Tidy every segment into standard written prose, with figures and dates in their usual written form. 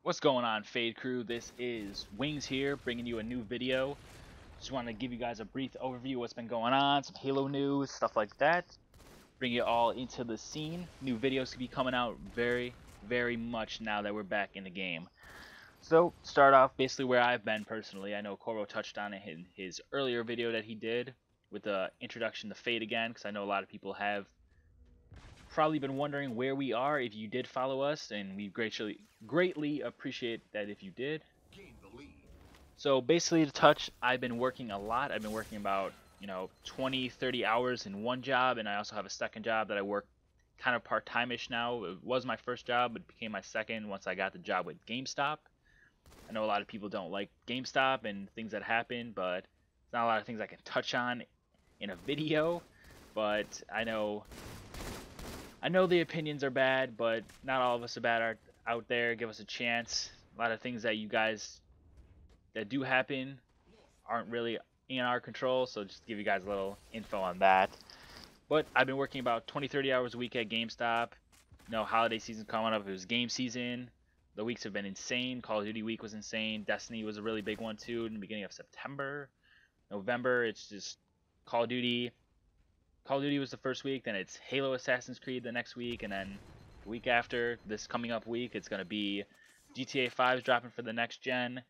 What's going on, Fade Crew? This is WingZ here, bringing you a new video. Just want to give you guys a brief overview of what's been going on, some Halo news, stuff like that. Bring you all into the scene. New videos could be coming out very much now that we're back in the game. So, start off basically where I've been personally. I know Corvo touched on it in his earlier video that he did with the introduction to Fade again, because I know a lot of people have probably been wondering where we are if you did follow us, and we greatly appreciate that if you did. So basically, to touch, I've been working a lot. I've been working about 20-30 hours in one job, and I also have a second job that I work kind of part-time-ish now. It was my first job, but it became my second once I got the job with GameStop. I know a lot of people don't like GameStop and things that happen, but it's not a lot of things I can touch on in a video. But I know the opinions are bad, but not all of us are bad out there. Give us a chance. A lot of things that you guys that do happen aren't really in our control, so just give you guys a little info on that. But I've been working about 20-30 hours a week at GameStop. Holiday season coming up. It was game season. The weeks have been insane. Call of Duty week was insane. Destiny was a really big one too in the beginning of September. November, it's just Call of Duty. Call of Duty was the first week, then it's Halo Assassin's Creed the next week, and then the week after, this coming up week, it's going to be GTA 5 is dropping for the next gen,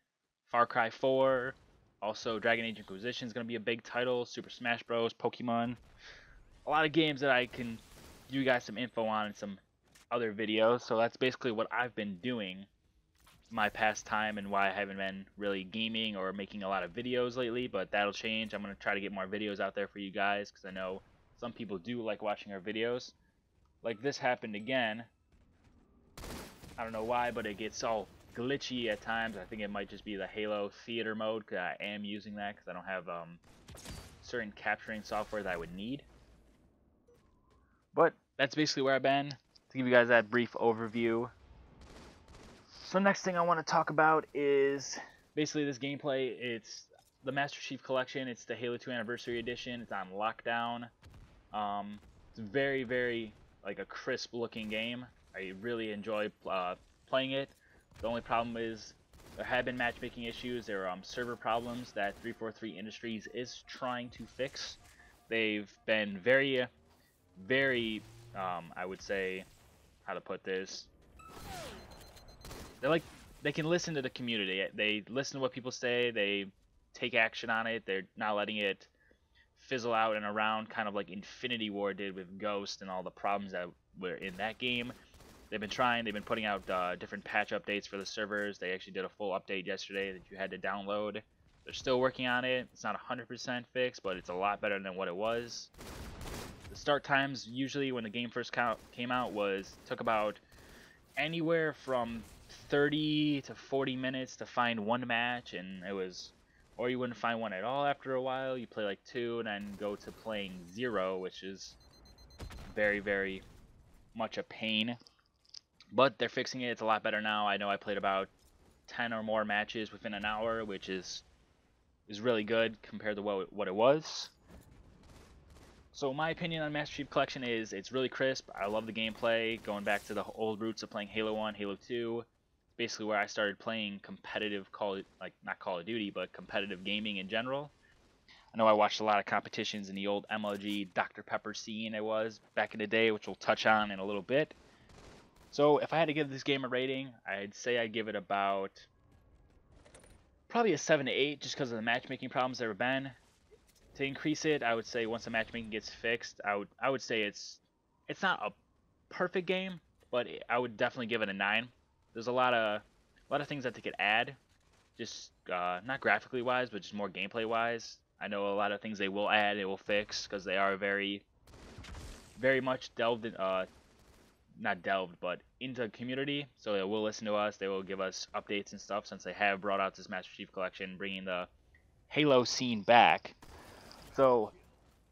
Far Cry 4, also Dragon Age Inquisition is going to be a big title, Super Smash Bros, Pokemon, a lot of games that I can give you guys some info on in some other videos. So that's basically what I've been doing my past time and why I haven't been really gaming or making a lot of videos lately, but that'll change. I'm going to try to get more videos out there for you guys because I know some people do like watching our videos. Like this happened again. I don't know why, but it gets all glitchy at times. I think it might just be the Halo theater mode, because I am using that because I don't have certain capturing software that I would need. But that's basically where I've been, to give you guys that brief overview. So next thing I want to talk about is basically this gameplay. It's the Master Chief Collection. It's the Halo 2 Anniversary Edition. It's on lockdown. It's very like a crisp looking game. I really enjoy playing it. The only problem is there have been matchmaking issues. There are server problems that 343 Industries is trying to fix. They've been very I would say, how to put this, they can listen to the community. They listen to what people say. They take action on it. They're not letting it fizzle out and around, kind of like Infinity War did with Ghost and all the problems that were in that game. They've been putting out different patch updates for the servers. They actually did a full update yesterday that you had to download. They're still working on it. It's not 100% fixed, but it's a lot better than what it was. The start times usually when the game first came out took about anywhere from 30 to 40 minutes to find one match, and or you wouldn't find one at all after a while. You play like 2 and then go to playing 0, which is very much a pain. But they're fixing it. It's a lot better now. I know I played about 10 or more matches within an hour, which is really good compared to what it was. So my opinion on Master Chief Collection is it's really crisp. I love the gameplay, going back to the old roots of playing Halo 1, Halo 2. Basically where I started playing competitive not Call of Duty, but competitive gaming in general. I know I watched a lot of competitions in the old MLG Dr. Pepper scene it was back in the day, which we'll touch on in a little bit. So if I had to give this game a rating, I'd say I'd give it about probably a 7 to 8, just because of the matchmaking problems there have been. To increase it, I would say once the matchmaking gets fixed, I would say it's not a perfect game, but I would definitely give it a 9. There's a lot of things that they could add, just not graphically wise, but just more gameplay wise. I know a lot of things they will add, they will fix, because they are very much delved in, not delved, but into the community. So they will listen to us. They will give us updates and stuff, since they have brought out this Master Chief Collection, bringing the Halo scene back. So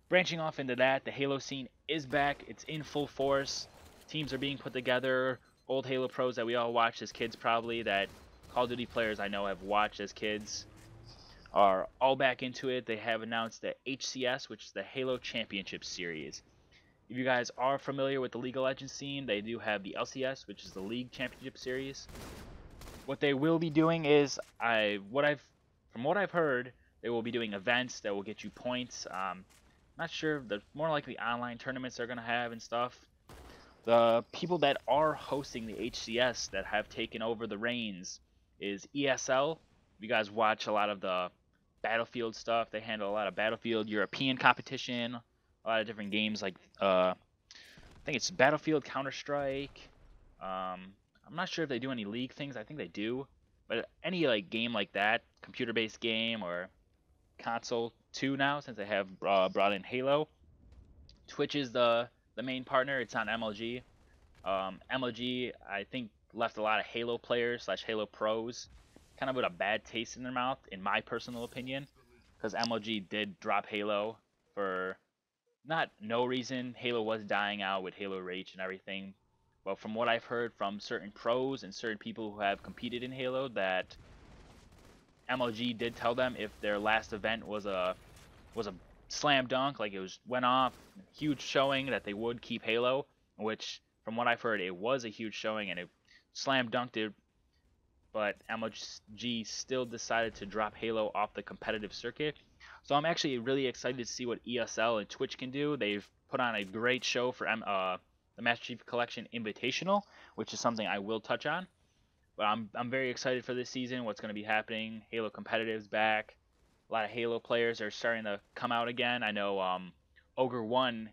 branching off into that, the Halo scene is back. It's in full force. Teams are being put together. Old Halo pros that we all watched as kids, probably, that Call of Duty players I know have watched as kids, are all back into it. They have announced the HCS, which is the Halo Championship Series. If you guys are familiar with the League of Legends scene, they do have the LCS, which is the League Championship Series. What they will be doing is from what I've heard, they will be doing events that will get you points. Not sure, the more likely online tournaments they're gonna have and stuff. The people that are hosting the HCS that have taken over the reins is ESL. If you guys watch a lot of the Battlefield stuff, they handle a lot of Battlefield European competition, a lot of different games like I think it's Battlefield, Counter Strike. I'm not sure if they do any League things. I think they do, but any like game like that, computer-based game or console too now, since they have brought in Halo. Twitch is the main partner. It's on MLG. MLG, I think, left a lot of Halo players slash Halo pros kind of with a bad taste in their mouth, in my personal opinion, because MLG did drop Halo for not no reason. Halo was dying out with Halo Reach and everything, but from what I've heard from certain pros and certain people who have competed in Halo, that MLG did tell them if their last event was a slam dunk, like it was went off, huge showing, that they would keep Halo, which from what I've heard it was a huge showing and it slam dunked it, but MLG still decided to drop Halo off the competitive circuit. So I'm actually really excited to see what ESL and Twitch can do. They've put on a great show for the Master Chief Collection Invitational, which is something I will touch on. But I'm very excited for this season. What's going to be happening? Halo competitive's back. A lot of Halo players are starting to come out again. I know Ogre One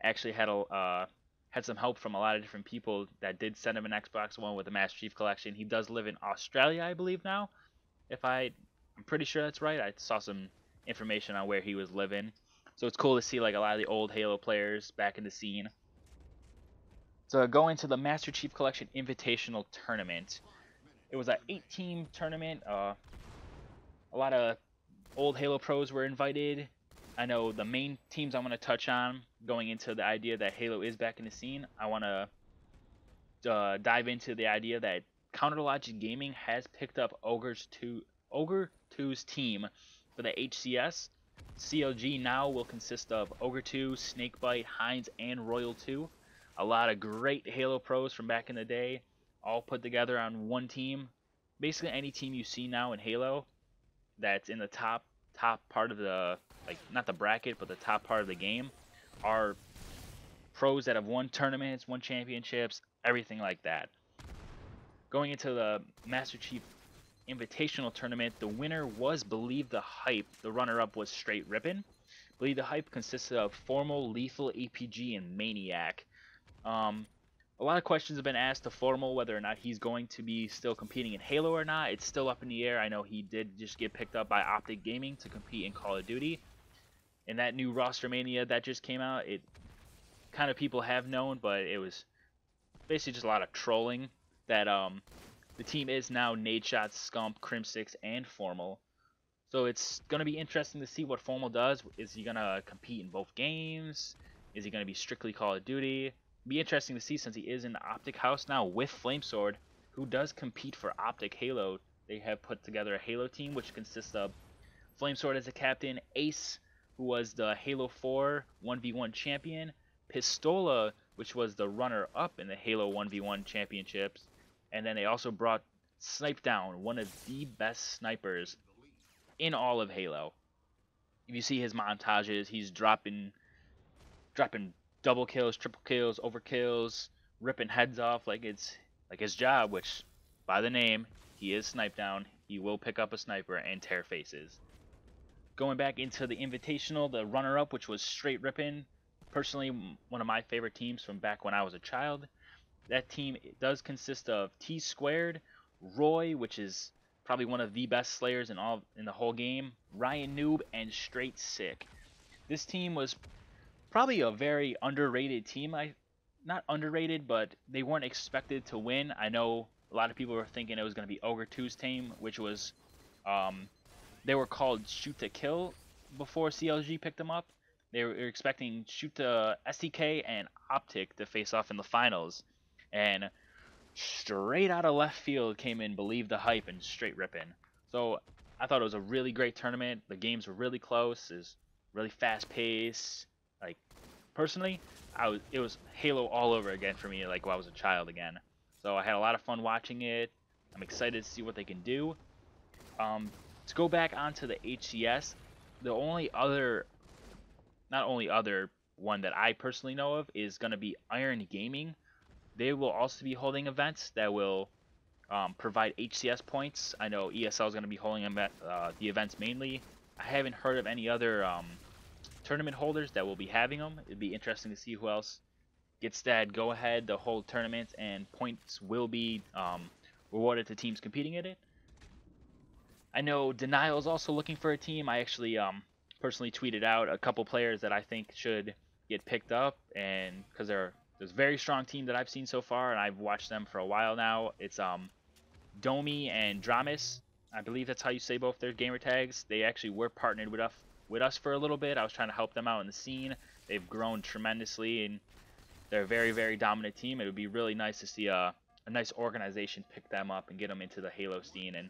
actually had some help from a lot of different people that did send him an Xbox One with the Master Chief Collection. He does live in Australia, I believe now. I'm pretty sure that's right. I saw some information on where he was living. So it's cool to see like a lot of the old Halo players back in the scene. So going to the Master Chief Collection Invitational Tournament. It was an 8-team tournament. A lot of old Halo pros were invited. I know the main teams I want to touch on going into the idea that Halo is back in the scene. I want to dive into the idea that Counter Logic Gaming has picked up Ogre 2's team for the HCS. CLG now will consist of Ogre 2, Snakebite, Heinz, and Royal 2. A lot of great Halo pros from back in the day, all put together on one team. Basically any team you see now in Halo that's in the top part of the, like, not the bracket, but the top part of the game, are pros that have won tournaments, won championships, everything like that. Going into the Master Chief Invitational Tournament, the winner was Believe the Hype. The runner-up was Straight Rippin'. Believe the Hype consisted of Formal, Lethal, APG, and Maniac. A lot of questions have been asked to Formal whether or not he's going to be still competing in Halo or not. It's still up in the air. I know he did just get picked up by Optic Gaming to compete in Call of Duty. And that new roster mania that just came out, it kind of people have known, but it was basically just a lot of trolling. That the team is now Nadeshot, Scump, Crim6, and Formal. So it's going to be interesting to see what Formal does. Is he going to compete in both games? Is he going to be strictly Call of Duty? Be interesting to see, since he is in the Optic house now with Flamesword, who does compete for Optic Halo. They have put together a Halo team which consists of Flamesword as a captain, Ace, who was the Halo 4 1v1 champion, Pistola, which was the runner-up in the Halo 1v1 championships, and then they also brought Snipedown, one of the best snipers in all of Halo. If you see his montages, he's dropping double kills, triple kills, overkills, ripping heads off like it's like his job, which, by the name, he is Snipedown. He will pick up a sniper and tear faces. Going back into the Invitational, the runner-up, which was Straight Rippin', personally one of my favorite teams from back when I was a child. That team does consist of T Squared, Roy, which is probably one of the best Slayers in the whole game, Ryan Noob, and Straight Sick. This team was probably a very underrated team. Not underrated, but they weren't expected to win. I know a lot of people were thinking it was going to be Ogre 2's team, which was they were called Shoot to Kill before CLG picked them up. They were expecting Shoot to STK and Optic to face off in the finals, and straight out of left field came in Believe the Hype and Straight Rippin'. So I thought it was a really great tournament. The games were really close. It was really fast paced. Like, personally, it was Halo all over again for me, like when I was a child again. So I had a lot of fun watching it. I'm excited to see what they can do. To go back onto the HCS, the only other, not only other one that I personally know of is going to be Iron Gaming. They will also be holding events that will provide HCS points. I know ESL is going to be holding the events mainly. I haven't heard of any other tournament holders that will be having them. It'd be interesting to see who else gets that go ahead to hold tournaments, and points will be rewarded to teams competing in it. I know Denial is also looking for a team. I actually personally tweeted out a couple players that I think should get picked up, and because there's a very strong team that I've seen so far, and I've watched them for a while now. It's Domi and Dramis. I believe that's how you say both their gamer tags. They actually were partnered with us for a little bit. I was trying to help them out in the scene. They've grown tremendously, and they're a very, very dominant team. It would be really nice to see a nice organization pick them up and get them into the Halo scene and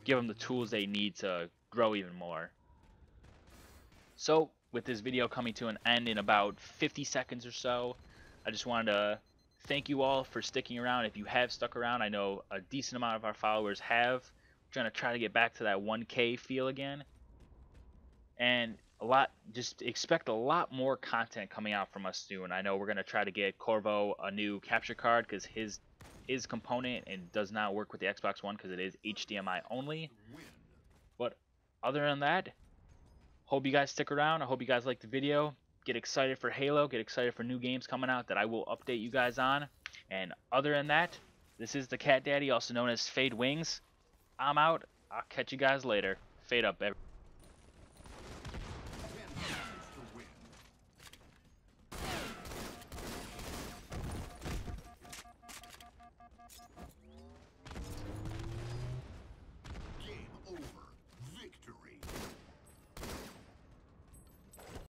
give them the tools they need to grow even more. So, with this video coming to an end in about 50 seconds or so, I just wanted to thank you all for sticking around. If you have stuck around, I know a decent amount of our followers have. We're trying to try to get back to that 1K feel again. And just expect a lot more content coming out from us soon. I know we're going to try to get Corvo a new capture card because his component and does not work with the Xbox One because it is HDMI only. But other than that, hope you guys stick around. I hope you guys like the video. Get excited for Halo. Get excited for new games coming out that I will update you guys on. And other than that, this is the Cat Daddy, also known as Fade WingZ. I'm out. I'll catch you guys later. Fade up, everyone.